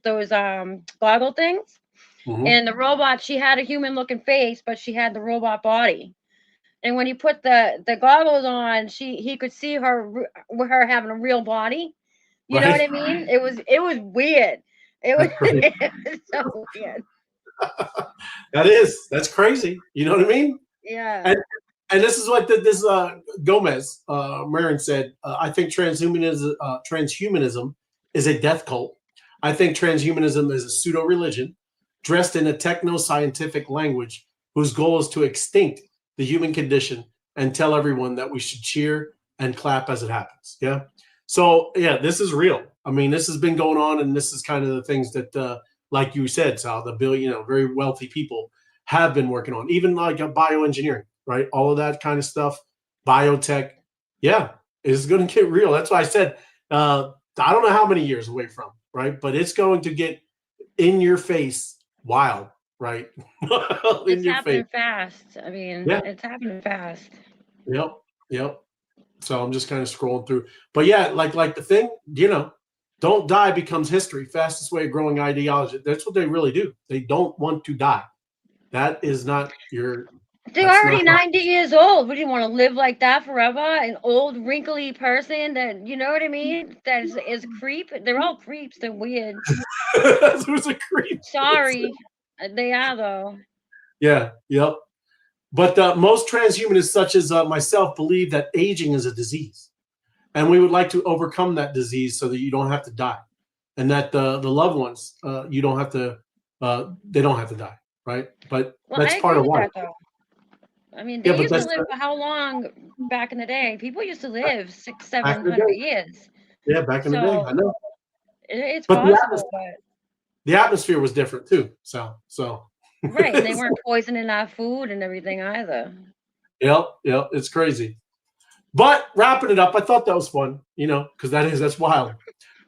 goggle things, and the robot, she had a human looking face, but she had the robot body. And when he put the goggles on, he could see her having a real body. You know what I mean? It was weird. It was, it was so weird. That's crazy. You know what I mean? Yeah. And this is what this Gomez Marin said. I think transhumanism is a death cult. I think transhumanism is a pseudo religion dressed in a techno-scientific language whose goal is to extinct the human condition and tell everyone that we should cheer and clap as it happens. Yeah. So yeah, this is real. I mean, this has been going on, and this is kind of the things that, like you said, Sal, the very wealthy people have been working on, even like bioengineering, right? All of that kind of stuff, biotech. Yeah, it's going to get real. That's why I said, I don't know how many years away from, right? But it's going to get in your face wild. Right. It's happening fast. I mean, it's happening fast. Yep. So I'm just kind of scrolling through. But yeah, like the thing, don't die becomes history. Fastest way of growing ideology. That's what they really do. They don't want to die. That is not your. They're already 90 years old. Would you want to live like that forever? An old, wrinkly person that, you know what I mean? That is a creep. They're all creeps. They're weird. Who's a creep? Sorry. They are, though. Yeah, yep. But most transhumanists, such as myself, believe that aging is a disease. And we would like to overcome that disease so that you don't have to die. And that the loved ones, you don't have to, they don't have to die, right? But that's part of why. I mean, they used to live for how long back in the day? People used to live 600-700 years. Yeah, back in the day, I know. It's possible, but the atmosphere was different too. So right, and they weren't poisoning our food and everything either. Yep, it's crazy. But wrapping it up, I thought that was fun, because that's wild.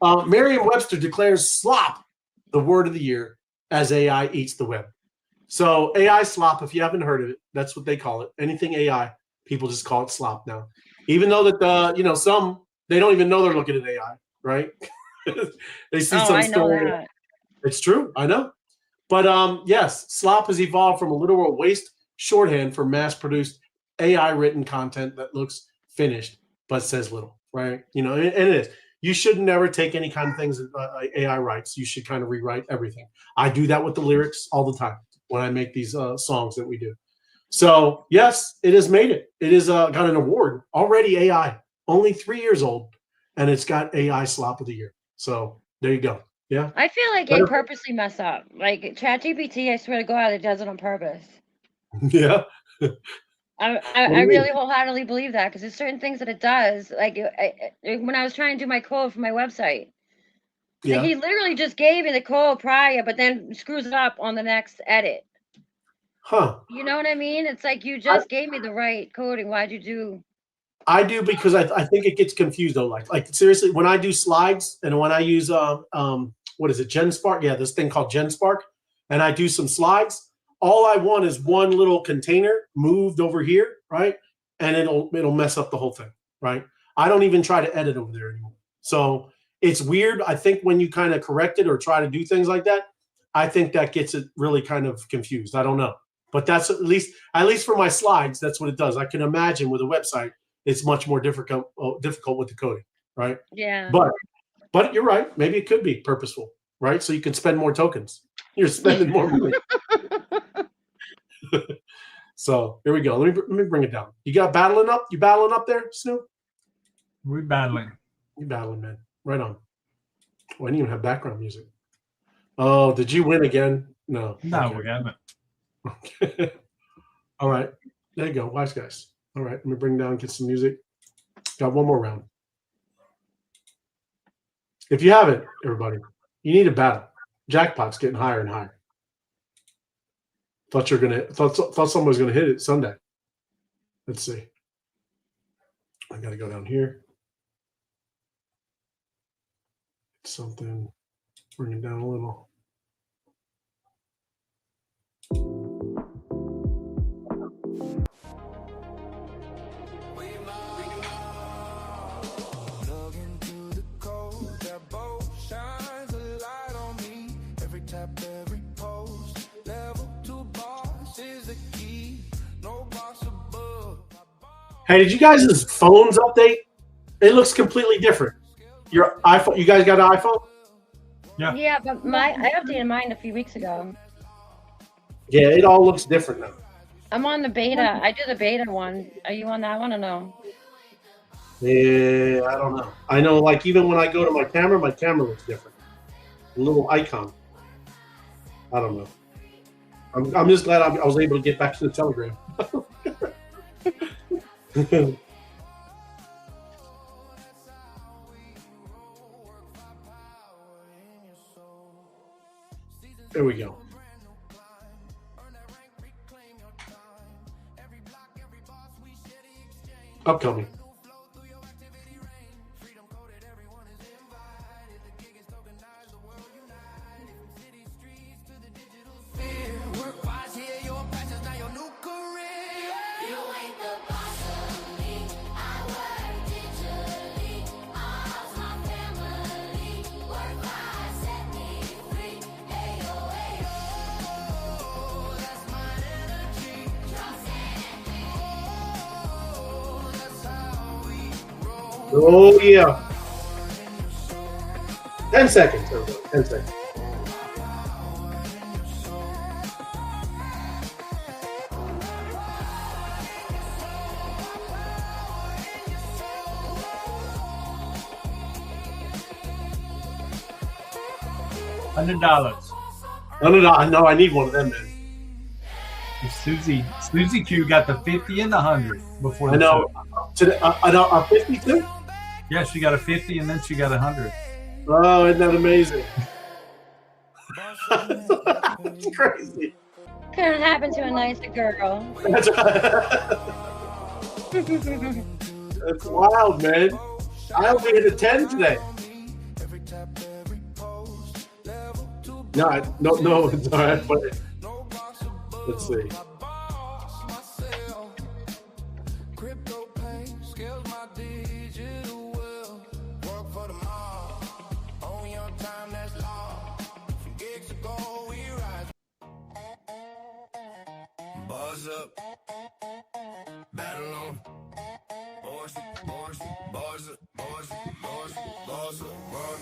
Merriam-Webster declares slop the word of the year as AI eats the web. So AI slop, if you haven't heard of it, that's what they call it. Anything AI, people just call it slop now. Even though that some they don't even know they're looking at AI, right? They see some story. That. It's true, I know. But yes, slop has evolved from a literal waste shorthand for mass-produced AI-written content that looks finished but says little, right? And it is. You should never take any kind of things that AI writes. You should kind of rewrite everything. I do that with the lyrics all the time when I make these songs that we do. So yes, it has made it. It has got an award already. AI, only 3 years old, and it's got AI slop of the year. So there you go. Yeah. I feel like they purposely mess up. Like ChatGPT, I swear to God, it does it on purpose. Yeah. I really wholeheartedly believe that, because there's certain things that it does. Like when I was trying to do my code for my website, like he literally just gave me the code prior, but then screws it up on the next edit. Huh. You know what I mean? It's like you just gave me the right coding. Why'd you do? I do because I think it gets confused though. Like seriously, when I do slides and when I use what is it, GenSpark? Yeah, this thing called GenSpark, and I do some slides. All I want is one little container moved over here, right? And it'll mess up the whole thing, right? I don't even try to edit over there anymore. So it's weird. I think when you kind of correct it or try to do things like that, I think that gets it really kind of confused. I don't know, but that's at least for my slides, that's what it does. I can imagine with a website, it's much more difficult with the coding, right? Yeah. But you're right. Maybe it could be purposeful, right? So you can spend more tokens. You're spending more money. So here we go. Let me bring it down. You got battling up? You battling up there, Snoop? We're battling. You battling, man. Right on. Oh, I didn't even have background music. Oh, did you win again? No. No, okay. We haven't. Okay. All right. There you go. Wise guys. All right. Let me bring down, get some music. Got one more round. If you haven't, everybody, you need a battle. Jackpot's getting higher and higher. Thought someone was gonna hit it Sunday. Let's see. I gotta go down here. Something. Bring it down a little. Hey, did you guys' phones update? It looks completely different. Your iPhone, you guys got an iPhone? Yeah. Yeah, but I updated mine a few weeks ago. Yeah, it all looks different now. I'm on the beta. I do the beta one. Are you on that one or no? Yeah, I don't know. I know, like, even when I go to my camera looks different. A little icon. I don't know. I'm just glad I was able to get back to the Telegram. There we go. Upcoming. Oh, yeah. 10 seconds. 10 seconds. $100. I know I need one of them, man. Susie Q got the 50 and the 100 before. I know. I know. A 52. Yeah, she got a 50 and then she got 100. Oh, isn't that amazing? That's crazy. Couldn't happen to a nicer girl. That's wild, man. I only hit a 10 today. No, it's all right. But let's see. Buzz up, battle on. Bars up.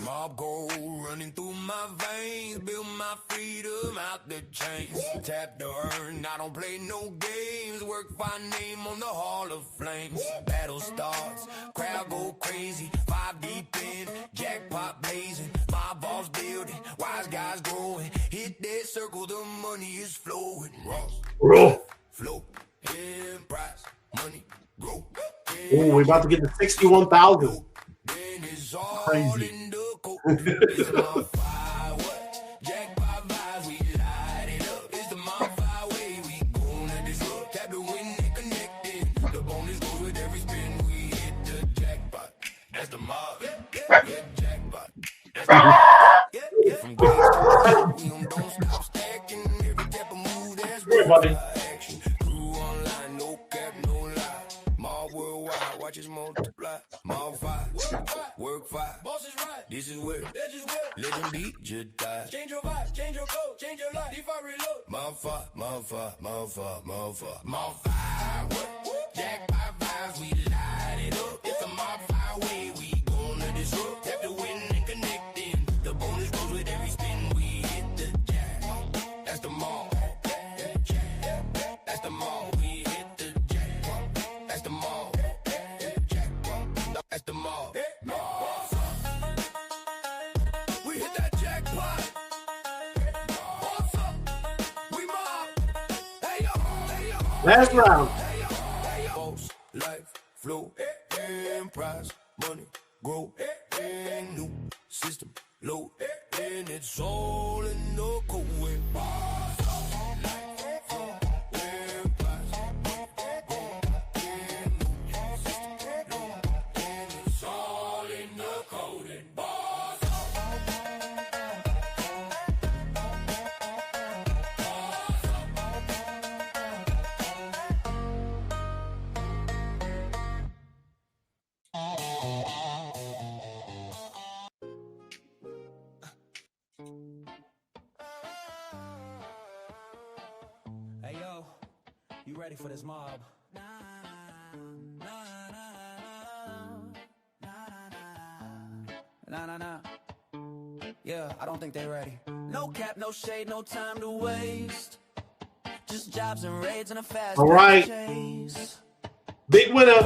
Mob gold running through my veins. Build my freedom out the chains. Tap the urn, I don't play no games. Work my name on the Hall of Flames. Battle starts, crowd go crazy. 5 deep in, jackpot blazing. My boss building, wise guys growing. Hit that circle, the money is flowing. Roll. Flow, in price, money, grow. Oh, we're about to get to 61,000. Crazy. Jackpot vibes, we light it up. It's the MOBFI way. We gonna disrupt. Tap the win and connected. The bonus goes with every spin. We hit the jackpot. That's the mob. Yeah, jackpot. That's the mob. From grace to grace, we don't stop stacking. Every type of move that's buddy. action. Crew online, no cap, no lie. Mob worldwide, watch us multiply. MOBFI, work fire. Boss is right. This is where legend beat just die. Change your vibe, change your code, change your life. If I reload. MOBFI. Jackpot vibes, we light it up. It's the MOBFI way. We gonna disrupt. Tap the win and connect in. The bonus goes with every spin. We hit the jack. That's the mob. That's the mob. We hit the jack. That's the mob. That's the mob. We hit that jackpot. What's up? We mob. Hey yo, hey yo. Last round. Boss, life, flow, and prize, money, grow, and new system low, and it's all in the code. Hey yo, you ready for this mob? Nah. Yeah, I don't think they're ready. No cap, no shade, no time to waste. Just jobs and raids and a fast all right. chase. Big winner.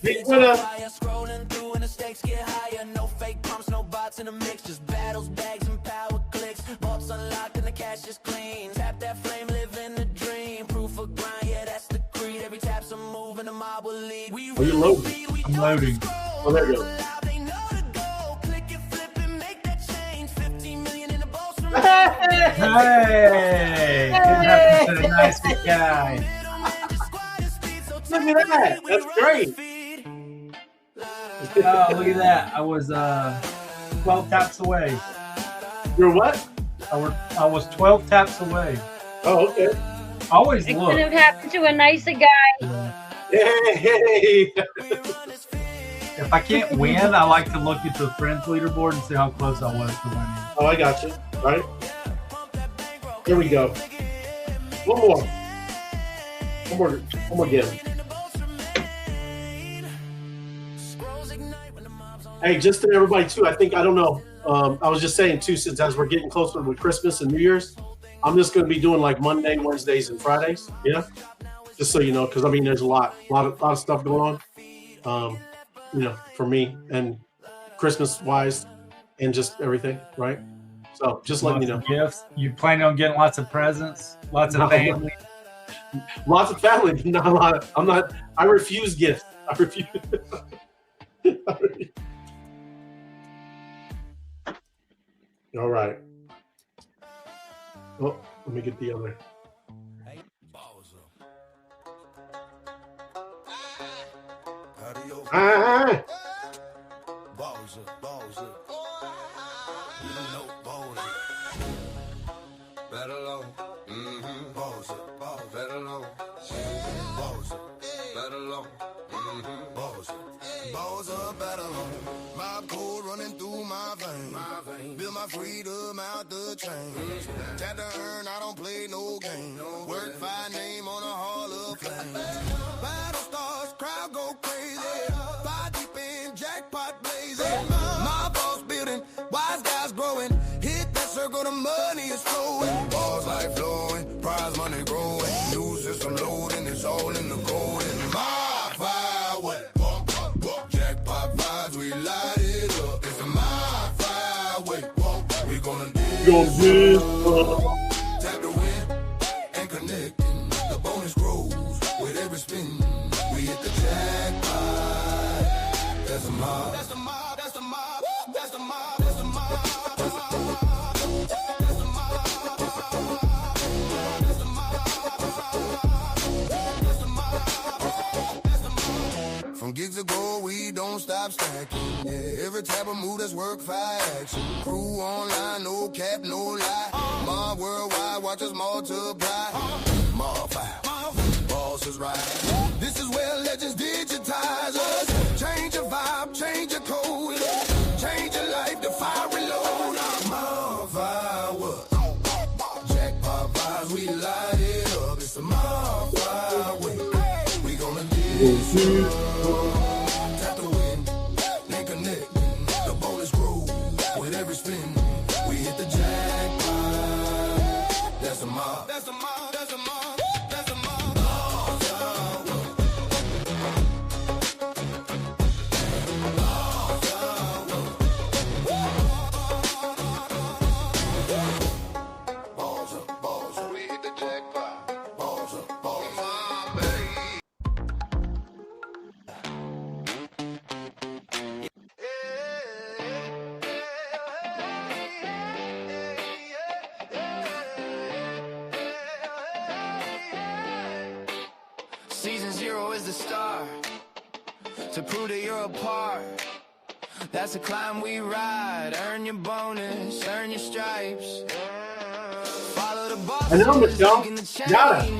Big winner. Scrolling through and the stakes get higher. No fake pumps, no bots in the mix. Just battles, bags, and power clicks. Vaults unlocked and the cash is clean. Tap that flame, live in the dream. Proof of grind, yeah, that's the creed. Every tap's a move and the mob will lead. We Are you loading? I'm loading. Oh, there you go. Hey! Good happened to the nice guy. Look at that. That's great. Oh, look at that. I was 12 taps away. You're what? I was 12 taps away. Oh, okay. Always It look. could have happened to a nicer guy. Hey. If I can't win, I like to look at the friends leaderboard and see how close I was to winning. Oh, I got you. All right. Here we go. One more game. Hey, just to everybody too, I don't know. I was just saying too, since as we're getting closer with Christmas and New Year's, I'm just going to be doing like Monday, Wednesdays, and Fridays. Yeah, just so you know, because I mean, there's a lot of stuff going on. For me and Christmas wise, and just everything, right? So just letting you know. Gifts. You planning on getting lots of presents? Lots of family? Lots of family, but not a lot. I refuse gifts. I refuse. All right. Oh, let me get the other. Ah! Mob code running through my veins. Build my freedom out the chain. Tap to earn, I don't play no game. Work fine name on a hall of fame. Battle stars, crowd go crazy. Fire deep in, jackpot blazing. My boss building, wise guys growing. Hit that circle, the money is flowing. Balls like flowing, prize money growing. New system loading, it's all in the golden. My fire, what? Jackpot vibes, we light it up. It's a my fire way. We gonna do this. Tap the win and connecting. The bonus grows with every spin. We hit the jackpot. That's a mob. That's the mob. That's the mob. That's the mob. That's the mob. From gigs ago, we don't stop stacking. Yeah, every type of move that's work for action. Crew online, no cap, no lie. Mob worldwide, watch us multiply. MOBFI, boss is right. This is where legends digitize us. Change your vibe, change your code. Change your life, defy reload. MOBFI, what? Jackpot vibes, we light it up. It's the MOBFI way. We gonna do this. Tap the win, then connect. The bonus grows with every spin. We hit the jackpot. That's a mob. That's a mob. That's a mob. That's a mob. Balls up, balls up. We hit the jackpot. Balls up, balls up. start. To prove that you're a part. That's the climb we ride. Earn your bonus, earn your stripes. Follow the boss. I know, Michelle. Got it.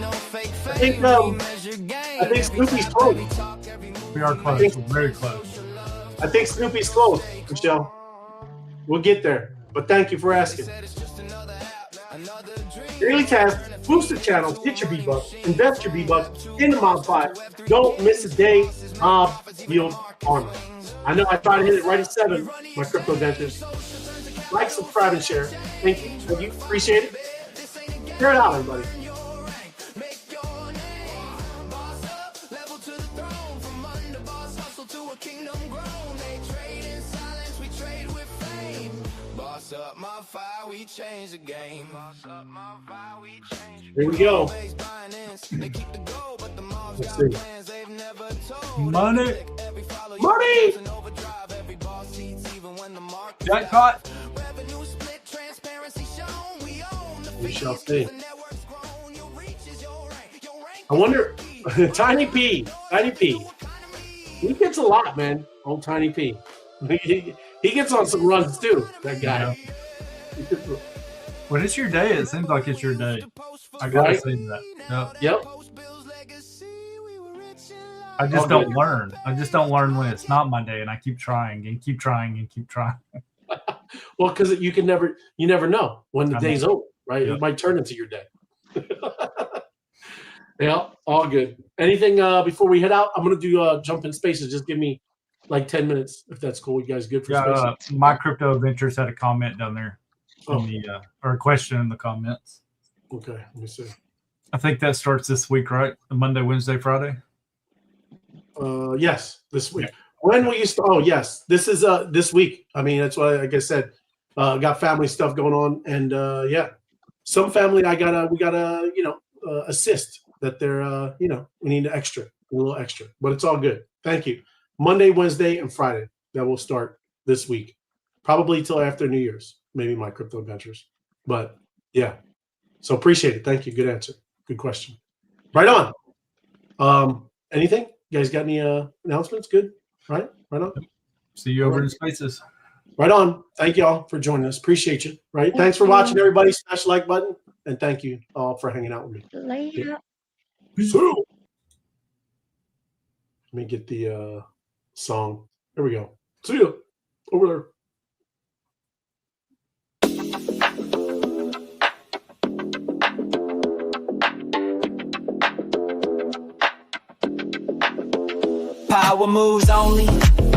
I think Snoopy's close. We are close. We're very close. I think Snoopy's close, Michelle. We'll get there. But thank you for asking. Daily tasks, boost the channels, get your V-Bucks, invest your V-Bucks in the MOBFI. Don't miss a day of yield on it. I know I try to hit it right at 7, my crypto ventures. Like, subscribe, and share. Thank you. Thank you. Appreciate it. Share it out, everybody. Up my fire, we change the game. Here we go. Let's see. Money. Money! Jackpot. We shall see. I wonder, Tiny P. He gets a lot, man. Old Tiny P. He gets on some runs too, that guy. Yeah. When it's your day, it seems like it's your day. I gotta say that. Yep. I just don't learn. I just don't learn when it's not my day, and I keep trying and keep trying and keep trying. Well, because you never know when the day's over, right? Yep. It might turn into your day. Yeah, all good. Anything before we head out? I'm gonna do jump in spaces. Just give me like 10 minutes, if that's cool. You guys good for spaces? My crypto adventures had a comment down there, in the, or a question in the comments. Okay, let me see. I think that starts this week, right? The Monday, Wednesday, Friday. Yes, this week. When will you start? Oh, yes, this is this week. I mean, that's why, like I said, got family stuff going on, and yeah, some family we gotta assist that they're we need a little extra, but it's all good. Thank you. Monday, Wednesday, and Friday. That will start this week, probably till after New Year's. Maybe my crypto adventures, but yeah. So appreciate it. Thank you. Good answer. Good question. Right on. Anything? You guys got any announcements? Good. Right on. See you over in spaces. Right on. Thank you all for joining us. Appreciate you. Right. Thanks for watching, everybody. Smash the like button, and thank you all for hanging out with me. Later. Peace out. Let me get the song. Here we go. See you over there. Power moves only.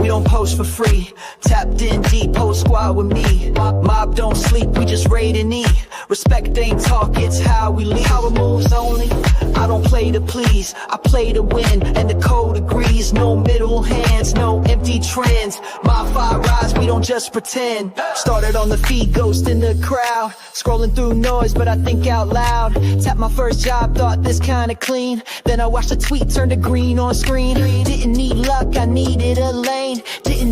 We don't post for free. Tapped in deep, whole squad with me. Mob don't sleep, we just raid and eat. Respect ain't talk, it's how we lead. Power moves only. I don't play to please, I play to win, and the code agrees. No middle hands, no empty trends. MOBFI rise, we don't just pretend. Started on the feed, ghost in the crowd. Scrolling through noise, but I think out loud. Tap my first job, thought this kinda clean. Then I watched a tweet turn to green on screen. Didn't need luck, I needed a lane. Didn't